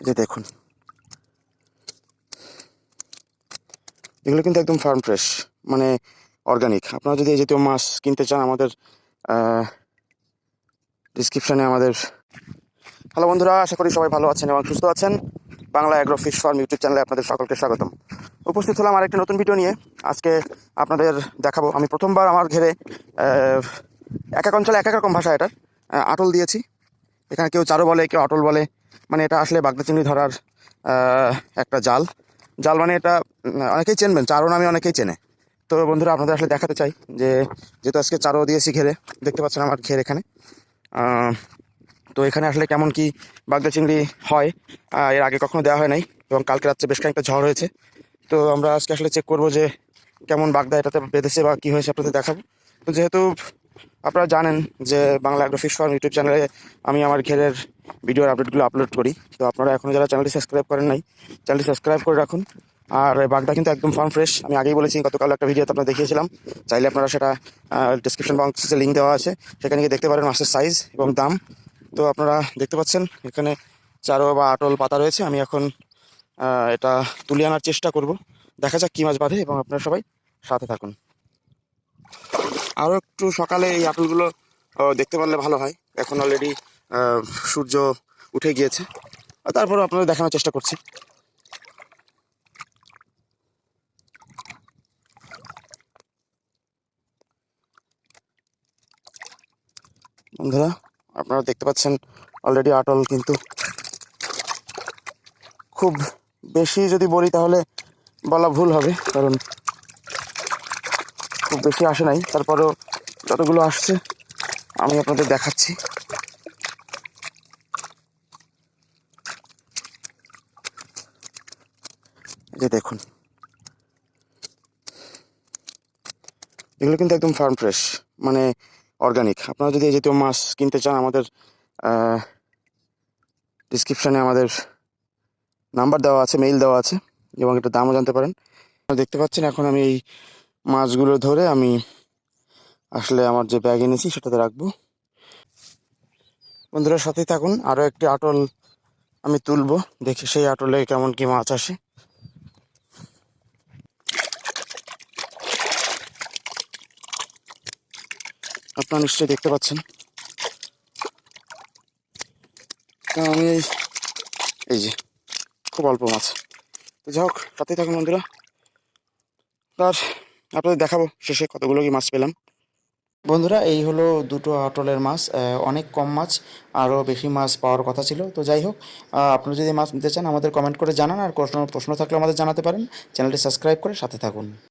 এই যে দেখুন, এগুলো কিন্তু একদম ফার্ম ফ্রেশ, মানে অর্গানিক। আপনারা যদি এই জাতীয় মাছ কিনতে চান, আমাদের ডিসক্রিপশানে আমাদের। হ্যালো বন্ধুরা, আশা করি সবাই ভালো আছেন এবং সুস্থ আছেন। Bangla agro fish farm YouTube চ্যানেলে আপনাদের সকলকে স্বাগতম। উপস্থিত হলাম আরেকটি নতুন ভিডিও নিয়ে। আজকে আপনাদের দেখাবো, আমি প্রথমবার আমার ঘেরে এক এক অঞ্চলে এক এক রকম ভাষা এটার আটল দিয়েছি। এখানে কেউ চারো বলে, কেউ আটল বলে। মানে এটা আসলে বাগদা চিংড়ি ধরার একটা জাল। মানে এটা অনেকেই চেনবেন, চারো নামে অনেকেই চেনে। তো বন্ধুরা, আপনাদের আসলে দেখাতে চাই যে যেহেতু আজকে চারো দিয়েছি ঘেরে, দেখতে পাচ্ছেন আমার ঘের এখানে। তো এখানে আসলে কেমন কি বাগদা চিংড়ি হয়, এর আগে কখনো দেওয়া হয় নাই, এবং কালকে রাত্রে বেশ কয়েকটা ঝড় হয়েছে। তো আমরা আজকে আসলে চেক করবো যে কেমন বাগদা এটাতে বেঁধেছে বা কী হয়েছে, আপনাদের দেখাবো। তো যেহেতু আপনারা জানেন যে Bangla agro fish farm YouTube চ্যানেলে আমি আমার ঘেরের ভিডিওর আপডেটগুলো আপলোড করি। তো আপনারা এখনও যারা চ্যানেলটি সাবস্ক্রাইব করেন নাই, চ্যানেলটি সাবস্ক্রাইব করে রাখুন। আর বাগদা কিন্তু একদম ফার্ম ফ্রেশ। আমি আগেই বলেছি, গতকাল একটা ভিডিওতে আপনারা দেখিয়েছিলাম। চাইলে আপনারা সেটা ডিসক্রিপশন বক্সে লিঙ্ক দেওয়া আছে, সেখানে গিয়ে দেখতে পারেন মাছের সাইজ এবং দাম। তো আপনারা দেখতে পাচ্ছেন এখানে চারো বা আটল পাতা রয়েছে। আমি এখন এটা তুলে আনার চেষ্টা করব। দেখা যাক কী মাছ বাঁধে, এবং আপনারা সবাই সাথে থাকুন। আরও একটু সকালে এই আটলগুলো দেখতে পারলে ভালো হয়। এখন অলরেডি সূর্য উঠে গিয়েছে, তারপরে আপনাদের দেখানোর চেষ্টা করছি। বন্ধুরা, আপনারা দেখতে পাচ্ছেন অলরেডি আটল কিন্তু খুব বেশি যদি বলি তাহলে বলা ভুল হবে, কারণ খুব বেশি আসে নাই। তারপরেও যতগুলো আসছে আমি আপনাদের দেখাচ্ছি। এই যে দেখুন, এগুলো কিন্তু একদম ফার্ম ফ্রেশ, মানে অর্গানিক। আপনারা যদি এই জাতীয় মাছ কিনতে চান, আমাদের ডিসক্রিপশানে আমাদের নাম্বার দেওয়া আছে, মেইল দেওয়া আছে, এবং এটা দামও জানতে পারেন। দেখতে পাচ্ছেন এখন আমি এই মাছগুলো ধরে আমি আসলে আমার যে ব্যাগ এনেছি সেটাতে রাখবো। বন্ধুরা সাথেই থাকুন, আরও একটি আটল আমি তুলবো, দেখি সেই আটলে কেমন কি মাছ আসে। আপনারা নিশ্চয়ই দেখতে পাচ্ছেন। তো আমি এই যে খুব অল্প মাছ। তো যাই হোক, সাথেই থাকুন বন্ধুরা, আর আপনাদের দেখাবো শেষে কতগুলো কি মাছ পেলাম। বন্ধুরা, এই হলো দুটো আটলের মাছ। অনেক কম মাছ, আরও বেশি মাছ পাওয়ার কথা ছিল। তো যাই হোক, আপনারা যদি মাছ নিতে চান আমাদের কমেন্ট করে জানান, আর কোনো প্রশ্ন থাকলে আমাদের জানাতে পারেন। চ্যানেলটি সাবস্ক্রাইব করে সাথে থাকুন।